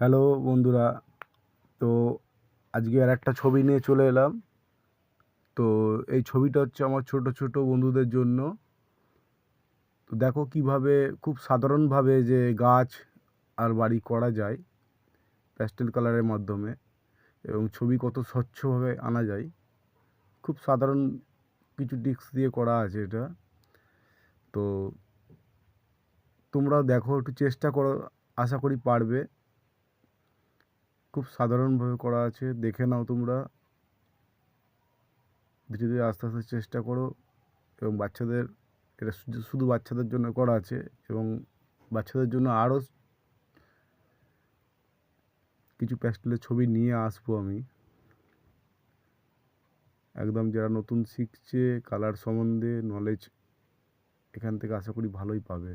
Hello বন্ধুরা, তো আজকে আর একটা ছবি নিয়ে চলে এলাম। তো এই ছবিটা হচ্ছে আমার ছোট ছোট বন্ধুদের জন্য। তো দেখো কিভাবে খুব সাধারণভাবে যে গাছ আর বাড়ি করা যায় প্যাস্টেল কালারের মাধ্যমে, এবং ছবি কত স্বচ্ছভাবে আনা যায়। খুব সাধারণ কিছু টিক্স দিয়ে করা আছে এটা। তো তোমরাও দেখো, একটু চেষ্টা করো, আশা করি পারবে। খুব সাধারণভাবে করা আছে, দেখে নাও তোমরা। ধীরে ধীরে আস্তে আস্তে চেষ্টা করো। এবং বাচ্চাদের, এটা শুধু বাচ্চাদের জন্য করা আছে, এবং বাচ্চাদের জন্য আরও কিছু প্যাস্টেলের ছবি নিয়ে আসবো আমি। একদম যারা নতুন শিখছে কালার সম্বন্ধে নলেজ, এখান থেকে আশা করি ভালোই পাবে।